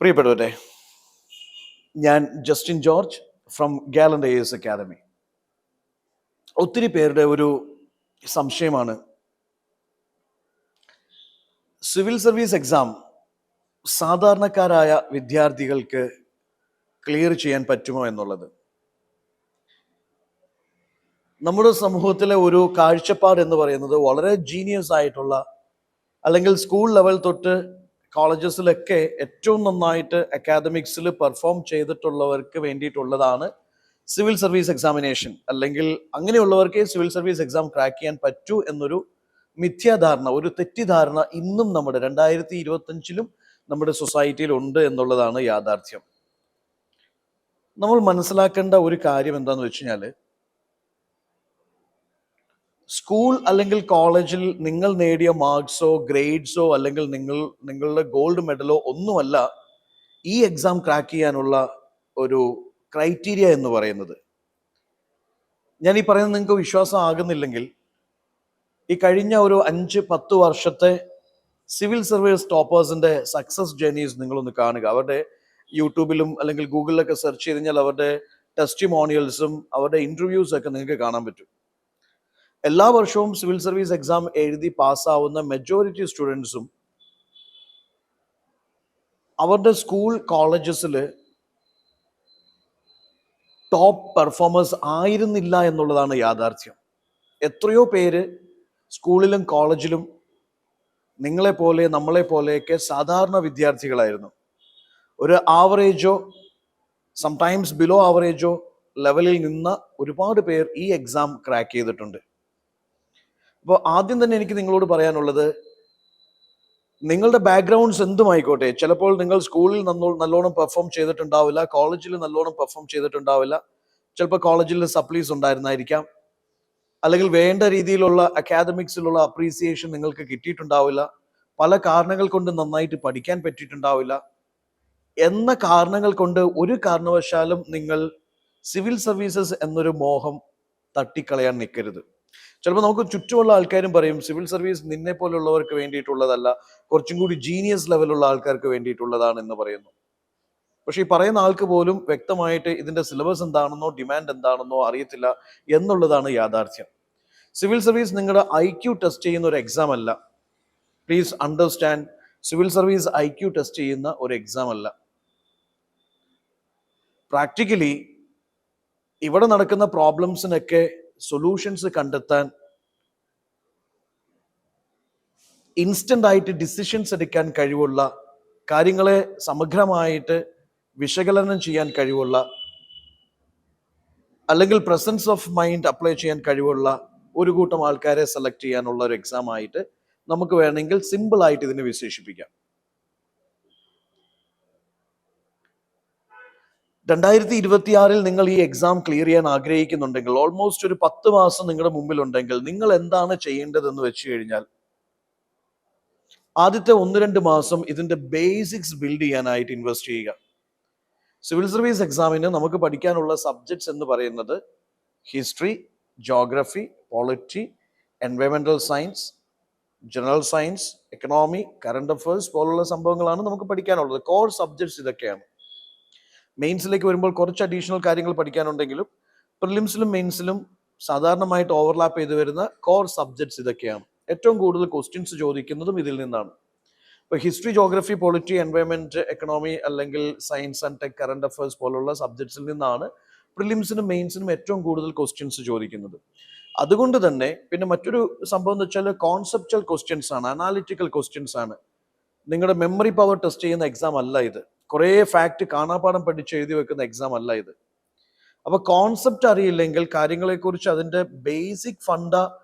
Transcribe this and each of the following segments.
പ്രിയപ്പെട്ടവരെ, ഞാൻ Justin George from Gallant AS academy. ഒത്തിരി പേരുടെ ഒരു സംശയമാണ്, സിവിൽ സർവീസ് എക്സാം സാധാരണക്കാരായ വിദ്യാർത്ഥികൾക്ക് ക്ലിയർ ചെയ്യാൻ പറ്റുമോ എന്നുള്ളത്. നമ്മുടെ സമൂഹത്തിലെ ഒരു കാഴ്ചപ്പാട് എന്ന് പറയുന്നത് വളരെ ജീനിയസ് ആയിട്ടുള്ള, അല്ലെങ്കിൽ സ്കൂൾ ലെവൽ തൊട്ട് കോളേജസിലൊക്കെ ഏറ്റവും നന്നായിട്ട് അക്കാദമിക്സിൽ പെർഫോം ചെയ്തിട്ടുള്ളവർക്ക് വേണ്ടിയിട്ടുള്ളതാണ് സിവിൽ സർവീസ് എക്സാമിനേഷൻ. അല്ലെങ്കിൽ അങ്ങനെയുള്ളവർക്ക് സിവിൽ സർവീസ് എക്സാം ക്രാക്ക് ചെയ്യാൻ പറ്റൂ എന്നൊരു മിഥ്യാധാരണ, ഒരു തെറ്റിദ്ധാരണ ഇന്നും നമ്മുടെ 2025 നമ്മുടെ സൊസൈറ്റിയിൽ ഉണ്ട് എന്നുള്ളതാണ് യാഥാർത്ഥ്യം. നമ്മൾ മനസ്സിലാക്കേണ്ട ഒരു കാര്യം എന്താണെന്ന് വെച്ച് കഴിഞ്ഞാൽ, സ്കൂൾ അല്ലെങ്കിൽ കോളേജിൽ നിങ്ങൾ നേടിയ മാർക്സോ ഗ്രേഡ്സോ അല്ലെങ്കിൽ നിങ്ങളുടെ ഗോൾഡ് മെഡലോ ഒന്നുമല്ല ഈ എക്സാം ക്രാക്ക് ചെയ്യാനുള്ള ഒരു ക്രൈറ്റീരിയ എന്ന് പറയുന്നത്. ഞാൻ ഈ പറയുന്നത് നിങ്ങൾക്ക് വിശ്വാസം ആകുന്നില്ലെങ്കിൽ, ഈ കഴിഞ്ഞ ഒരു 5-10 വർഷത്തെ സിവിൽ സർവീസ് ടോപ്പേഴ്സിന്റെ സക്സസ് ജേർണീസ് നിങ്ങളൊന്ന് കാണുക. അവരുടെ യൂട്യൂബിലും അല്ലെങ്കിൽ ഗൂഗിളിലൊക്കെ സെർച്ച് ചെയ്ത് കഴിഞ്ഞാൽ അവരുടെ ടെസ്റ്റിമോണിയൽസും അവരുടെ ഇന്റർവ്യൂസും ഒക്കെ നിങ്ങൾക്ക് കാണാൻ പറ്റും. എല്ലാ വർഷവും സിവിൽ സർവീസ് എക്സാം എഴുതി പാസ്സാവുന്ന മെജോറിറ്റി സ്റ്റുഡൻസും അവരുടെ സ്കൂൾ കോളേജസിൽ ടോപ്പ് പെർഫോമേഴ്സ് ആയിരുന്നില്ല എന്നുള്ളതാണ് യാഥാർത്ഥ്യം. എത്രയോ പേര് സ്കൂളിലും കോളേജിലും നിങ്ങളെപ്പോലെ നമ്മളെപ്പോലെയൊക്കെ സാധാരണ വിദ്യാർത്ഥികളായിരുന്നു. ഒരു ആവറേജോ സംടൈംസ് ബിലോ ആവറേജോ ലെവലിൽ നിന്ന് ഒരുപാട് പേർ ഈ എക്സാം ക്രാക്ക് ചെയ്തിട്ടുണ്ട്. അപ്പോൾ ആദ്യം തന്നെ എനിക്ക് നിങ്ങളോട് പറയാനുള്ളത്, നിങ്ങളുടെ ബാക്ക്ഗ്രൗണ്ട്സ് എന്തുമായിക്കോട്ടെ, ചിലപ്പോൾ നിങ്ങൾ സ്കൂളിൽ നല്ലോണം പെർഫോം ചെയ്തിട്ടുണ്ടാവില്ല, കോളേജിൽ നല്ലോണം പെർഫോം ചെയ്തിട്ടുണ്ടാവില്ല, ചിലപ്പോൾ കോളേജിൽ സപ്ലീസ് ഉണ്ടായിരുന്നായിരിക്കാം, അല്ലെങ്കിൽ വേണ്ട രീതിയിലുള്ള അക്കാദമിക്സിലുള്ള അപ്രീസിയേഷൻ നിങ്ങൾക്ക് കിട്ടിയിട്ടുണ്ടാവില്ല, പല കാരണങ്ങൾ കൊണ്ട് നന്നായിട്ട് പഠിക്കാൻ പറ്റിയിട്ടുണ്ടാവില്ല. എന്ന കാരണങ്ങൾ കൊണ്ട് ഒരു കാരണവശാലും നിങ്ങൾ സിവിൽ സർവീസസ് എന്നൊരു മോഹം തട്ടിക്കളയാൻ നിൽക്കരുത്. ചിലപ്പോൾ നമുക്ക് ചുറ്റുമുള്ള ആൾക്കാരും പറയും, സിവിൽ സർവീസ് നിന്നെ പോലുള്ളവർക്ക് വേണ്ടിയിട്ടുള്ളതല്ല, കുറച്ചും കൂടി ജീനിയസ് ലെവലുള്ള ആൾക്കാർക്ക് വേണ്ടിയിട്ടുള്ളതാണ് എന്ന് പറയുന്നു. പക്ഷെ ഈ പറയുന്ന ആൾക്ക് പോലും വ്യക്തമായിട്ട് ഇതിന്റെ സിലബസ് എന്താണെന്നോ ഡിമാൻഡ് എന്താണെന്നോ അറിയത്തില്ല എന്നുള്ളതാണ് യാഥാർത്ഥ്യം. സിവിൽ സർവീസ് നിങ്ങളുടെ IQ ടെസ്റ്റ് ചെയ്യുന്ന ഒരു എക്സാം അല്ല. Please understand, civil service IQ test ചെയ്യുന്ന ഒരു എക്സാം അല്ല. പ്രാക്ടിക്കലി ഇവിടെ നടക്കുന്ന പ്രോബ്ലംസിനൊക്കെ സൊല്യൂഷൻസ് കണ്ടെത്താൻ, ഇൻസ്റ്റന്റ് ആയിട്ട് ഡിസിഷൻസ് എടുക്കാൻ കഴിവുള്ള, കാര്യങ്ങളെ സമഗ്രമായിട്ട് വിശകലനം ചെയ്യാൻ കഴിവുള്ള, അല്ലെങ്കിൽ പ്രസൻസ് ഓഫ് മൈൻഡ് അപ്ലൈ ചെയ്യാൻ കഴിവുള്ള ഒരു കൂട്ടം ആൾക്കാരെ സെലക്ട് ചെയ്യാനുള്ള ഒരു എക്സാം ആയിട്ട് നമുക്ക് വേണമെങ്കിൽ സിമ്പിൾ ആയിട്ട് ഇതിനെ വിശേഷിപ്പിക്കാം. 2026 നിങ്ങൾ ഈ എക്സാം ക്ലിയർ ചെയ്യാൻ ആഗ്രഹിക്കുന്നുണ്ടെങ്കിൽ, ഓൾമോസ്റ്റ് ഒരു 10 മാസം നിങ്ങളുടെ മുമ്പിലുണ്ടെങ്കിൽ, നിങ്ങൾ എന്താണ് ചെയ്യേണ്ടതെന്ന് വെച്ച് കഴിഞ്ഞാൽ, ആദ്യത്തെ 1-2 മാസം ഇതിന്റെ ബേസിക്സ് ബിൽഡ് ചെയ്യാനായിട്ട് ഇൻവെസ്റ്റ് ചെയ്യുക. സിവിൽ സർവീസ് എക്സാമിന് നമുക്ക് പഠിക്കാനുള്ള സബ്ജക്ട്സ് എന്ന് പറയുന്നത് ഹിസ്റ്ററി, ജോഗ്രഫി, പോളിറ്റി, എൻവയോൺമെന്റൽ science, general science, economy, current affairs പോലുള്ള സംഭവങ്ങളാണ് നമുക്ക് പഠിക്കാനുള്ളത്. കോർ സബ്ജക്ട്സ് ഇതൊക്കെയാണ്. മെയിൻസിലേക്ക് വരുമ്പോൾ കുറച്ച് അഡീഷണൽ കാര്യങ്ങൾ പഠിക്കാനുണ്ടെങ്കിലും പ്രിലിംസിലും മെയിൻസിലും സാധാരണമായിട്ട് ഓവർലാപ്പ് ചെയ്ത് വരുന്ന കോർ സബ്ജക്ട്സ് ഇതൊക്കെയാണ്. ഏറ്റവും കൂടുതൽ ക്വസ്റ്റ്യൻസ് ചോദിക്കുന്നതും ഇതിൽ നിന്നാണ്. ഇപ്പോൾ history, geography, polity, environment, economy അല്ലെങ്കിൽ science and tech, current affairs പോലുള്ള സബ്ജക്ട്സിൽ നിന്നാണ് പ്രിലിംസിനും മെയിൻസിനും ഏറ്റവും കൂടുതൽ ക്വസ്റ്റ്യൻസ് ചോദിക്കുന്നത്. അതുകൊണ്ട് തന്നെ പിന്നെ മറ്റൊരു സംഭവം എന്ന് വെച്ചാൽ കോൺസെപ്റ്റൽ ക്വസ്റ്റ്യൻസ് ആണ്, അനാലിറ്റിക്കൽ ക്വസ്റ്റ്യൻസ് ആണ്. നിങ്ങളുടെ മെമ്മറി പവർ ടെസ്റ്റ് ചെയ്യുന്ന എക്സാം അല്ല ഇത്. കുറേ ഫാക്ട് കാണാപ്പാഠം പഠിച്ച് എഴുതി വെക്കുന്ന എക്സാം അല്ല ഇത്. അപ്പൊ കോൺസെപ്റ്റ് അറിയില്ലെങ്കിൽ, കാര്യങ്ങളെക്കുറിച്ച് അതിന്റെ ബേസിക് ഫണ്ട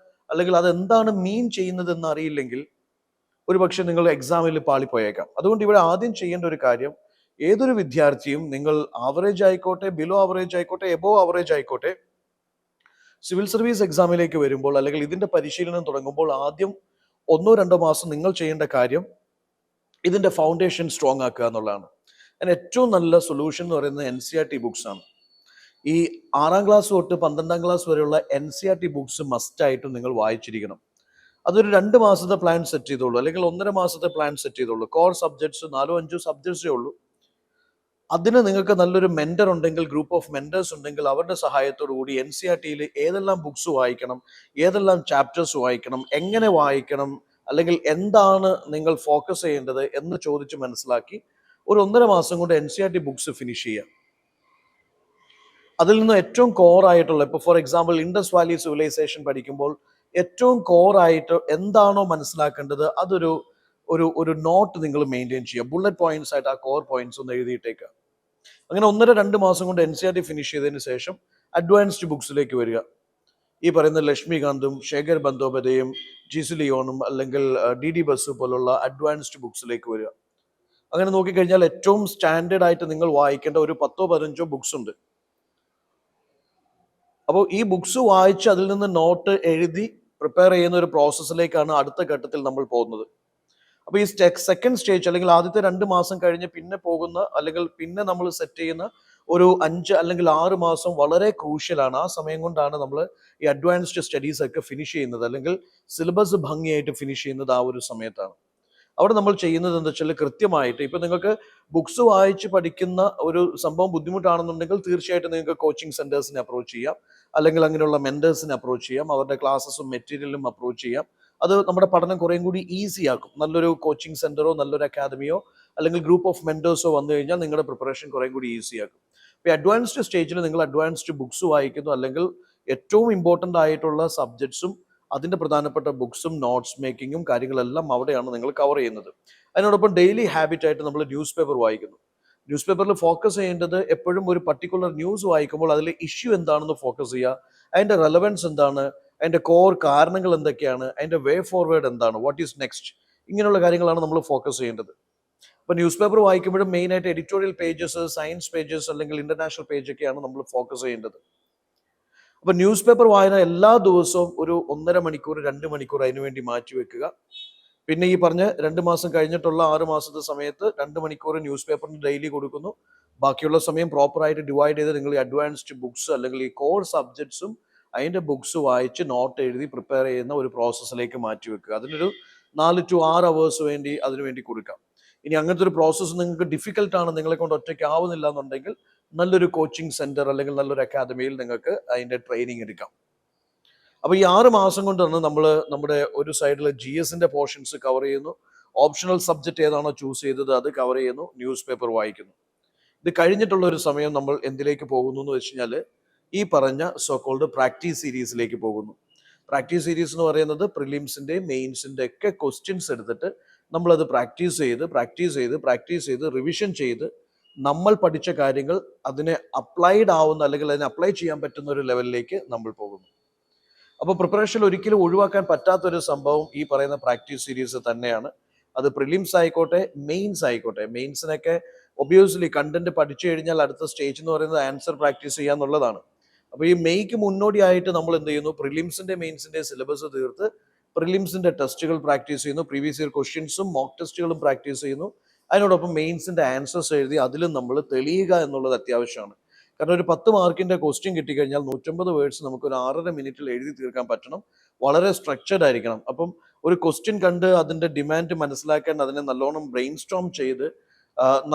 അല്ലെങ്കിൽ അതെന്താണ് മീൻ ചെയ്യുന്നത് എന്ന് അറിയില്ലെങ്കിൽ ഒരു പക്ഷെ നിങ്ങൾ എക്സാമിൽ പാളിപ്പോയേക്കാം. അതുകൊണ്ട് ഇവിടെ ആദ്യം ചെയ്യേണ്ട ഒരു കാര്യം, ഏതൊരു വിദ്യാർത്ഥിയും, നിങ്ങൾ ആവറേജ് ആയിക്കോട്ടെ, ബിലോ ആവറേജ് ആയിക്കോട്ടെ, എബോവ് ആവറേജ് ആയിക്കോട്ടെ, സിവിൽ സർവീസ് എക്സാമിലേക്ക് വരുമ്പോൾ അല്ലെങ്കിൽ ഇതിന്റെ പരിശീലനം തുടങ്ങുമ്പോൾ ആദ്യം 1-2 മാസം നിങ്ങൾ ചെയ്യേണ്ട കാര്യം ഇതിന്റെ ഫൗണ്ടേഷൻ സ്ട്രോങ് ആക്കുക എന്നുള്ളതാണ്. അതിന് ഏറ്റവും നല്ല സൊല്യൂഷൻ എന്ന് പറയുന്നത് NCERT ബുക്സ് ആണ്. ഈ 6ാം ക്ലാസ് തൊട്ട് 12ാം ക്ലാസ് വരെയുള്ള NCERT ബുക്സ് മസ്റ്റ് ആയിട്ടും നിങ്ങൾ വായിച്ചിരിക്കണം. അതൊരു 2 മാസത്തെ പ്ലാൻ സെറ്റ് ചെയ്തോളൂ, അല്ലെങ്കിൽ 1.5 മാസത്തെ പ്ലാൻ സെറ്റ് ചെയ്തോളൂ. കോർ സബ്ജക്ട്സ് 4-5 സബ്ജക്ട്സേ ഉള്ളൂ. അതിന് നിങ്ങൾക്ക് നല്ലൊരു മെന്റർ ഉണ്ടെങ്കിൽ, ഗ്രൂപ്പ് ഓഫ് മെന്റേഴ്സ് ഉണ്ടെങ്കിൽ അവരുടെ സഹായത്തോടു കൂടി എൻ സി ആർ ടിയിൽ ഏതെല്ലാം ബുക്സ് വായിക്കണം, ഏതെല്ലാം ചാപ്റ്റേഴ്സ് വായിക്കണം, എങ്ങനെ വായിക്കണം, അല്ലെങ്കിൽ എന്താണ് നിങ്ങൾ ഫോക്കസ് ചെയ്യേണ്ടത് എന്ന് ചോദിച്ച് മനസ്സിലാക്കി ഒരു 1.5 മാസം കൊണ്ട് N C R T books finish ചെയ്യുക. അതിൽ നിന്ന് ഏറ്റവും കോർ ആയിട്ടുള്ള, ഇപ്പോൾ for example Indus valley civilisation പഠിക്കുമ്പോൾ ഏറ്റവും കോർ ആയിട്ട് എന്താണോ മനസ്സിലാക്കേണ്ടത് അതൊരു ഒരു ഒരു നോട്ട് നിങ്ങൾ മെയിൻറ്റെയിൻ ചെയ്യുക. ബുള്ളറ്റ് പോയിന്റ്സ് ആയിട്ട് ആ കോർ പോയിന്റ്സ് ഒന്ന് എഴുതിയിട്ടേക്കുക. അങ്ങനെ 1.5-2 മാസം കൊണ്ട് N C R T finish ചെയ്തതിന് ശേഷം അഡ്വാൻസ്ഡ് ബുക്സിലേക്ക് വരിക. ഈ പറയുന്ന ലക്ഷ്മികാന്തും ശേഖർ ബന്ദോപധ്യായും ജിസി ലിയോണും അല്ലെങ്കിൽ ഡി ഡി ബസു പോലുള്ള അഡ്വാൻസ്ഡ് ബുക്സിലേക്ക് വരിക. അങ്ങനെ നോക്കിക്കഴിഞ്ഞാൽ ഏറ്റവും സ്റ്റാൻഡേർഡ് ആയിട്ട് നിങ്ങൾ വായിക്കേണ്ട ഒരു 10-15 ബുക്സ് ഉണ്ട്. അപ്പോൾ ഈ ബുക്സ് വായിച്ച് അതിൽ നിന്ന് നോട്ട് എഴുതി പ്രിപ്പയർ ചെയ്യുന്ന ഒരു പ്രോസസ്സിലേക്കാണ് അടുത്ത ഘട്ടത്തിൽ നമ്മൾ പോകുന്നത്. അപ്പോൾ ഈ സെക്കൻഡ് സ്റ്റേജ് അല്ലെങ്കിൽ ആദ്യത്തെ 2 മാസം കഴിഞ്ഞ് പിന്നെ പോകുന്ന, അല്ലെങ്കിൽ പിന്നെ നമ്മൾ സെറ്റ് ചെയ്യുന്ന ഒരു 5 അല്ലെങ്കിൽ 6 മാസം വളരെ ക്രൂഷ്യലാണ്. ആ സമയം കൊണ്ടാണ് നമ്മൾ ഈ അഡ്വാൻസ്ഡ് സ്റ്റഡീസ് ഒക്കെ ഫിനിഷ് ചെയ്യുന്നത്, അല്ലെങ്കിൽ സിലബസ് ഭംഗിയായിട്ട് ഫിനിഷ് ചെയ്യുന്നത് ആ ഒരു സമയത്താണ്. അവിടെ നമ്മൾ ചെയ്യുന്നത് എന്താ വെച്ചാൽ, കൃത്യമായിട്ട് ഇപ്പൊ നിങ്ങൾക്ക് ബുക്സ് വായിച്ച് പഠിക്കുന്ന ഒരു സംഭവം ബുദ്ധിമുട്ടാണെന്നുണ്ടെങ്കിൽ തീർച്ചയായിട്ടും നിങ്ങൾക്ക് കോച്ചിങ് സെന്റേഴ്സിനെ അപ്രോച്ച് ചെയ്യാം, അല്ലെങ്കിൽ അങ്ങനെയുള്ള മെന്റേഴ്സിനെ അപ്രോച്ച് ചെയ്യാം, അവരുടെ ക്ലാസ്സസും മെറ്റീരിയലും അപ്രോച്ച് ചെയ്യാം. അത് നമ്മുടെ പഠനം കുറേം കൂടി ഈസി ആക്കും. നല്ലൊരു കോച്ചിങ് സെന്ററോ നല്ലൊരു അക്കാദമിയോ അല്ലെങ്കിൽ ഗ്രൂപ്പ് ഓഫ് മെന്റേഴ്സോ വന്നു കഴിഞ്ഞാൽ നിങ്ങളുടെ പ്രിപ്പറേഷൻ കുറേം കൂടി ഈസി ആക്കും. ഇപ്പോൾ അഡ്വാൻസ്ഡ് സ്റ്റേജിൽ നിങ്ങൾ അഡ്വാൻസ്ഡ് ബുക്സ് വായിക്കുന്നു, അല്ലെങ്കിൽ ഏറ്റവും ഇമ്പോർട്ടൻ്റ് ആയിട്ടുള്ള സബ്ജക്ട്സും അതിൻ്റെ പ്രധാനപ്പെട്ട ബുക്സും നോട്ട്സ് മേക്കിങ്ങും കാര്യങ്ങളെല്ലാം അവിടെയാണ് നിങ്ങൾ കവർ ചെയ്യുന്നത്. അതിനോടൊപ്പം ഡെയിലി ഹാബിറ്റ് ആയിട്ട് നമ്മൾ ന്യൂസ് പേപ്പർ വായിക്കുന്നു. ന്യൂസ് പേപ്പറിൽ ഫോക്കസ് ചെയ്യേണ്ടത് എപ്പോഴും ഒരു പർട്ടിക്കുലർ ന്യൂസ് വായിക്കുമ്പോൾ അതിലെ ഇഷ്യൂ എന്താണെന്ന് ഫോക്കസ് ചെയ്യുക, അതിൻ്റെ റെലവൻസ് എന്താണ്, അതിൻ്റെ കോർ കാരണങ്ങൾ എന്തൊക്കെയാണ്, അതിൻ്റെ വേ ഫോർവേഡ് എന്താണ്, വാട്ട് ഈസ് നെക്സ്റ്റ്, ഇങ്ങനെയുള്ള കാര്യങ്ങളാണ് നമ്മൾ ഫോക്കസ് ചെയ്യേണ്ടത്. അപ്പോൾ ന്യൂസ് പേപ്പർ വായിക്കുമ്പോഴും മെയിനായിട്ട് എഡിറ്റോറിയൽ പേജസ്, സയൻസ് പേജസ് അല്ലെങ്കിൽ ഇന്റർനാഷണൽ പേജൊക്കെയാണ് നമ്മൾ ഫോക്കസ് ചെയ്യേണ്ടത്. അപ്പൊ ന്യൂസ് പേപ്പർ വായന എല്ലാ ദിവസവും ഒരു 1.5 മണിക്കൂർ 2 മണിക്കൂർ അതിനുവേണ്ടി മാറ്റി വെക്കുക. പിന്നെ ഈ പറഞ്ഞ 2 മാസം കഴിഞ്ഞിട്ടുള്ള 6 മാസത്തെ സമയത്ത് 2 മണിക്കൂർ ന്യൂസ് പേപ്പറിന് ഡെയിലി കൊടുക്കുന്നു. ബാക്കിയുള്ള സമയം പ്രോപ്പറായിട്ട് ഡിവൈഡ് ചെയ്ത് നിങ്ങൾ ഈ അഡ്വാൻസ്ഡ് ബുക്സ് അല്ലെങ്കിൽ ഈ കോർ സബ്ജക്ട്സും അതിന്റെ ബുക്സ് വായിച്ച് നോട്ട് എഴുതി പ്രിപ്പയർ ചെയ്യുന്ന ഒരു പ്രോസസ്സിലേക്ക് മാറ്റി വെക്കുക. അതിനൊരു 4 to 6 അവേഴ്സ് വേണ്ടി അതിനുവേണ്ടി കൊടുക്കാം. ഇനി അങ്ങനത്തെ ഒരു പ്രോസസ്സ് നിങ്ങൾക്ക് ഡിഫിക്കൽട്ടാണ്, നിങ്ങളെ കൊണ്ട് ഒറ്റയ്ക്ക് ആവുന്നില്ല എന്നുണ്ടെങ്കിൽ നല്ലൊരു കോച്ചിങ് സെന്റർ അല്ലെങ്കിൽ നല്ലൊരു അക്കാദമിയിൽ നിങ്ങൾക്ക് അതിന്റെ ട്രെയിനിങ് എടുക്കാം. അപ്പൊ ഈ 6 മാസം കൊണ്ടാണ് നമ്മൾ നമ്മുടെ ഒരു സൈഡിൽ ജി എസിന്റെ പോർഷൻസ് കവർ ചെയ്യുന്നു, ഓപ്ഷണൽ സബ്ജക്ട് ഏതാണോ ചൂസ് ചെയ്തത് അത് കവർ ചെയ്യുന്നു, ന്യൂസ് പേപ്പർ വായിക്കുന്നു. ഇത് കഴിഞ്ഞിട്ടുള്ള ഒരു സമയം നമ്മൾ എന്തിലേക്ക് പോകുന്നു എന്ന് വെച്ച് കഴിഞ്ഞാൽ ഈ പറഞ്ഞ സോക്കോൾഡ് പ്രാക്ടീസ് സീരീസിലേക്ക് പോകുന്നു. പ്രാക്ടീസ് സീരീസ് എന്ന് പറയുന്നത് പ്രിലിംസിന്റെ മെയിൻസിന്റെ ഒക്കെ ക്വസ്റ്റ്യൻസ് എടുത്തിട്ട് നമ്മളത് പ്രാക്ടീസ് ചെയ്ത് റിവിഷൻ ചെയ്ത് നമ്മൾ പഠിച്ച കാര്യങ്ങൾ അതിനെ അപ്ലൈഡ് ആവുന്ന, അല്ലെങ്കിൽ അതിനെ അപ്ലൈ ചെയ്യാൻ പറ്റുന്ന ഒരു ലെവലിലേക്ക് നമ്മൾ പോകുന്നു. അപ്പോൾ പ്രിപ്പറേഷൻ ഒരിക്കലും ഒഴിവാക്കാൻ പറ്റാത്തൊരു സംഭവം ഈ പറയുന്ന പ്രാക്ടീസ് സീരീസ് തന്നെയാണ്. അത് പ്രിലിംസ് ആയിക്കോട്ടെ മെയിൻസ് ആയിക്കോട്ടെ. മെയിൻസിനൊക്കെ ഒബ്വിയസ്ലി കണ്ടന്റ് പഠിച്ചു കഴിഞ്ഞാൽ അടുത്ത സ്റ്റേജ് എന്ന് പറയുന്നത് ആൻസർ പ്രാക്ടീസ് ചെയ്യുക എന്നുള്ളതാണ്. അപ്പോൾ ഈ മെയ്ക്ക് മുന്നോടിയായിട്ട് നമ്മൾ എന്ത് ചെയ്യുന്നു, പ്രിലിംസിന്റെ മെയിൻസിന്റെ സിലബസ് തീർത്ത് പ്രിലിംസിന്റെ ടെസ്റ്റുകൾ പ്രാക്ടീസ് ചെയ്യുന്നു, പ്രീവിയസ് ഇയർ ക്വസ്റ്റ്യൻസും മോക്ക് ടെസ്റ്റുകളും പ്രാക്ടീസ് ചെയ്യുന്നു. അതിനോടൊപ്പം മെയിൻസിന്റെ ആൻസേഴ്സ് എഴുതി അതിലും നമ്മൾ തെളിയുക എന്നുള്ളത് അത്യാവശ്യമാണ്. കാരണം ഒരു 10 മാർക്കിന്റെ ക്വസ്റ്റ്യൻ കിട്ടിക്കഴിഞ്ഞാൽ 150 വേർഡ്സ് നമുക്ക് ഒരു 6.5 മിനിറ്റിൽ എഴുതി തീർക്കാൻ പറ്റണം. വളരെ സ്ട്രക്ചർഡ് ആയിരിക്കണം. അപ്പം ഒരു ക്വസ്റ്റ്യൻ കണ്ട് അതിന്റെ ഡിമാൻഡ് മനസ്സിലാക്കാൻ അതിനെ നല്ലോണം ബ്രെയിൻ സ്റ്റോം ചെയ്ത്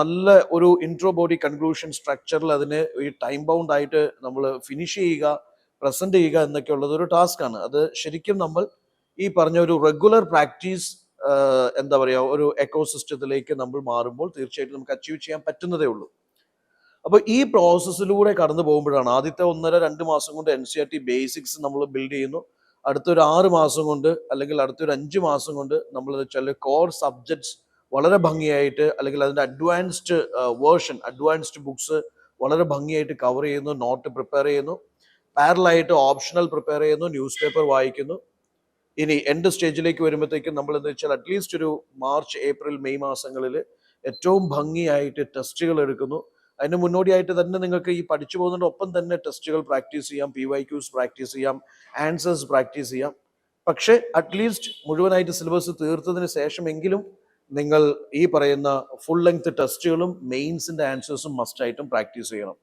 നല്ല ഒരു ഇൻട്രോ ബോഡി കൺക്ലൂഷൻ സ്ട്രക്ചറിൽ അതിനെ ഈ ടൈം ബൗണ്ട് ആയിട്ട് നമ്മൾ ഫിനിഷ് ചെയ്യുക, പ്രസന്റ് ചെയ്യുക എന്നൊക്കെ ഉള്ളത് ഒരു ടാസ്ക് ആണ്. അത് ശരിക്കും നമ്മൾ ഈ പറഞ്ഞ ഒരു റെഗുലർ പ്രാക്ടീസ് എന്താ പറയുക, ഒരു എക്കോസിസ്റ്റത്തിലേക്ക് നമ്മൾ മാറുമ്പോൾ തീർച്ചയായിട്ടും നമുക്ക് അച്ചീവ് ചെയ്യാൻ പറ്റുന്നതേ ഉള്ളൂ. അപ്പോൾ ഈ പ്രോസസ്സിലൂടെ കടന്നു പോകുമ്പോഴാണ് ആദ്യത്തെ 1.5-2 മാസം കൊണ്ട് N C R T basics നമ്മൾ ബിൽഡ് ചെയ്യുന്നു. അടുത്തൊരു 6 മാസം കൊണ്ട് അല്ലെങ്കിൽ അടുത്തൊരു 5 മാസം കൊണ്ട് നമ്മൾ വെച്ചാൽ കോർ സബ്ജക്ട്സ് വളരെ ഭംഗിയായിട്ട്, അല്ലെങ്കിൽ അതിൻ്റെ അഡ്വാൻസ്ഡ് വേർഷൻ, അഡ്വാൻസ്ഡ് ബുക്സ് വളരെ ഭംഗിയായിട്ട് കവർ ചെയ്യുന്നു, നോട്ട് പ്രിപ്പയർ ചെയ്യുന്നു, പാരലായിട്ട് ഓപ്ഷണൽ പ്രിപ്പയർ ചെയ്യുന്നു, ന്യൂസ് പേപ്പർ വായിക്കുന്നു. ഇനി എൻഡ് സ്റ്റേജിലേക്ക് വരുമ്പോഴത്തേക്കും നമ്മൾ എന്താ വെച്ചാൽ അറ്റ്ലീസ്റ്റ് ഒരു മാർച്ച് ഏപ്രിൽ മെയ് മാസങ്ങളിൽ ഏറ്റവും ഭംഗിയായിട്ട് ടെസ്റ്റുകൾ എടുക്കുന്നു. അതിന് മുന്നോടിയായിട്ട് തന്നെ നിങ്ങൾക്ക് ഈ പഠിച്ചു പോകുന്നതിൻ്റെ ഒപ്പം തന്നെ ടെസ്റ്റുകൾ പ്രാക്ടീസ് ചെയ്യാം, PYQs പ്രാക്ടീസ് ചെയ്യാം, ആൻസേഴ്സ് പ്രാക്ടീസ് ചെയ്യാം. പക്ഷേ അറ്റ്ലീസ്റ്റ് മുഴുവനായിട്ട് സിലബസ് തീർത്തതിന് ശേഷമെങ്കിലും നിങ്ങൾ ഈ പറയുന്ന ഫുൾ ലെങ്ത് ടെസ്റ്റുകളും മെയിൻസിൻ്റെ ആൻസേഴ്സും മസ്റ്റായിട്ടും പ്രാക്ടീസ് ചെയ്യണം.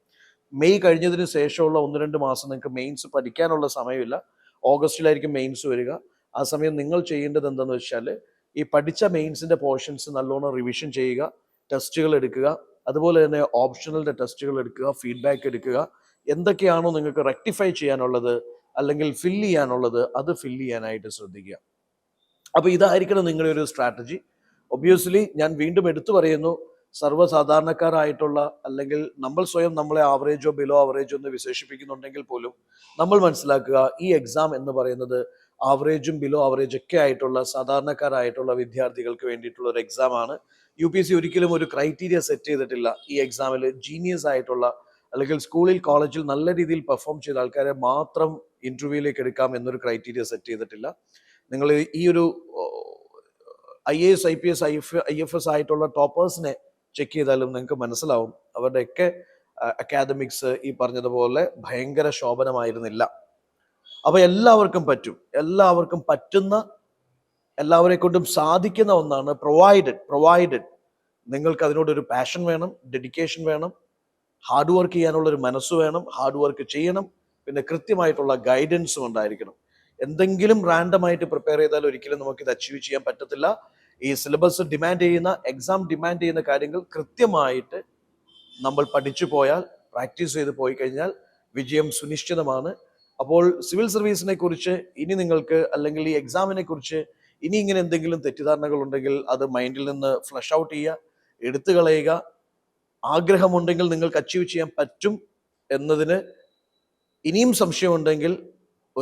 മെയ് കഴിഞ്ഞതിന് ശേഷമുള്ള 1-2 മാസം നിങ്ങൾക്ക് മെയിൻസ് പഠിക്കാനുള്ള സമയമില്ല. ഓഗസ്റ്റിലായിരിക്കും മെയിൻസ് വരിക. ആ സമയം നിങ്ങൾ ചെയ്യേണ്ടത് എന്താണെന്ന് വെച്ചാൽ ഈ പഠിച്ച മെയിൻസിൻ്റെ പോർഷൻസ് നല്ലോണം റിവിഷൻ ചെയ്യുക, ടെസ്റ്റുകൾ എടുക്കുക, അതുപോലെ തന്നെ ഓപ്ഷണലിൻ്റെ ടെസ്റ്റുകൾ എടുക്കുക, ഫീഡ്ബാക്ക് എടുക്കുക. എന്തൊക്കെയാണോ നിങ്ങൾക്ക് റെക്ടിഫൈ ചെയ്യാനുള്ളത് അല്ലെങ്കിൽ ഫില്ല് ചെയ്യാനുള്ളത് അത് ഫില്ല് ചെയ്യാനായിട്ട് ശ്രദ്ധിക്കുക. അപ്പോൾ ഇതായിരിക്കണം നിങ്ങളുടെ ഒരു സ്ട്രാറ്റജി. ഒബ്വിയസ്ലി ഞാൻ വീണ്ടും എടുത്തു പറയുന്നു, സർവ്വസാധാരണക്കാരായിട്ടുള്ള അല്ലെങ്കിൽ നമ്മൾ സ്വയം നമ്മളെ ആവറേജോ ബിലോ ആവറേജോ എന്ന് വിശേഷിപ്പിക്കുന്നുണ്ടെങ്കിൽ പോലും നമ്മൾ മനസ്സിലാക്കുക ഈ എക്സാം എന്ന് പറയുന്നത് ആവറേജും ബിലോ ആവറേജ് ഒക്കെ ആയിട്ടുള്ള സാധാരണക്കാരായിട്ടുള്ള വിദ്യാർത്ഥികൾക്ക് വേണ്ടിയിട്ടുള്ള ഒരു എക്സാം ആണ്. UPSC ഒരിക്കലും ഒരു ക്രൈറ്റീരിയ സെറ്റ് ചെയ്തിട്ടില്ല ഈ എക്സാമിൽ ജീനിയസ് ആയിട്ടുള്ള അല്ലെങ്കിൽ സ്കൂളിൽ കോളേജിൽ നല്ല രീതിയിൽ പെർഫോം ചെയ്ത ആൾക്കാരെ മാത്രം ഇന്റർവ്യൂയിലേക്ക് എടുക്കാം എന്നൊരു ക്രൈറ്റീരിയ സെറ്റ് ചെയ്തിട്ടില്ല. നിങ്ങൾ ഈ ഒരു IAS IPS IFS ആയിട്ടുള്ള ടോപ്പേഴ്സിനെ ചെക്ക് ചെയ്താലും നിങ്ങൾക്ക് മനസ്സിലാവും അവരുടെയൊക്കെ അക്കാദമിക്സ് ഈ പറഞ്ഞതുപോലെ ഭയങ്കര ശോഭനമായിരുന്നില്ല. അപ്പൊ എല്ലാവർക്കും പറ്റും, എല്ലാവർക്കും പറ്റുന്ന, എല്ലാവരെ കൊണ്ടും സാധിക്കുന്ന ഒന്നാണ് പ്രൊവൈഡഡ് നിങ്ങൾക്ക് അതിനോടൊരു പാഷൻ വേണം, ഡെഡിക്കേഷൻ വേണം, ഹാർഡ് വർക്ക് ചെയ്യാനുള്ളൊരു മനസ്സ് വേണം, ഹാർഡ് വർക്ക് ചെയ്യണം, പിന്നെ കൃത്യമായിട്ടുള്ള ഗൈഡൻസും ഉണ്ടായിരിക്കണം. എന്തെങ്കിലും റാൻഡമായിട്ട് പ്രിപ്പയർ ചെയ്താൽ ഒരിക്കലും നമുക്കിത് അച്ചീവ് ചെയ്യാൻ പറ്റത്തില്ല. ഈ സിലബസ് ഡിമാൻഡ് ചെയ്യുന്ന, എക്സാം ഡിമാൻഡ് ചെയ്യുന്ന കാര്യങ്ങൾ കൃത്യമായിട്ട് നമ്മൾ പഠിച്ചു പോയാൽ, പ്രാക്ടീസ് ചെയ്ത് പോയി കഴിഞ്ഞാൽ വിജയം സുനിശ്ചിതമാണ്. അപ്പോൾ സിവിൽ സർവീസിനെ കുറിച്ച് ഇനി നിങ്ങൾക്ക് അല്ലെങ്കിൽ ഈ എക്സാമിനെ കുറിച്ച് ഇനി ഇങ്ങനെ എന്തെങ്കിലും തെറ്റിദ്ധാരണകൾ ഉണ്ടെങ്കിൽ അത് മൈൻഡിൽ നിന്ന് ഫ്ലഷ് ഔട്ട് ചെയ്യുക, എടുത്തു കളയുക. ആഗ്രഹമുണ്ടെങ്കിൽ നിങ്ങൾക്ക് അച്ചീവ് ചെയ്യാൻ പറ്റും എന്നതിന് ഇനിയും സംശയമുണ്ടെങ്കിൽ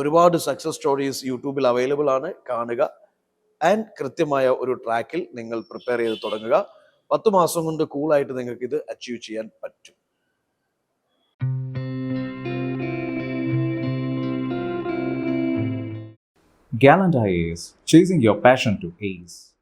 ഒരുപാട് സക്സസ് സ്റ്റോറീസ് യൂട്യൂബിൽ അവൈലബിൾ ആണ്, കാണുക. ആൻഡ് കൃത്യമായ ഒരു ട്രാക്കിൽ നിങ്ങൾ പ്രിപ്പയർ ചെയ്ത് തുടങ്ങുക. 10 മാസം കൊണ്ട് കൂളായിട്ട് നിങ്ങൾക്ക് ഇത് അച്ചീവ് ചെയ്യാൻ പറ്റും. Gallant IAS, chasing your passion to ace.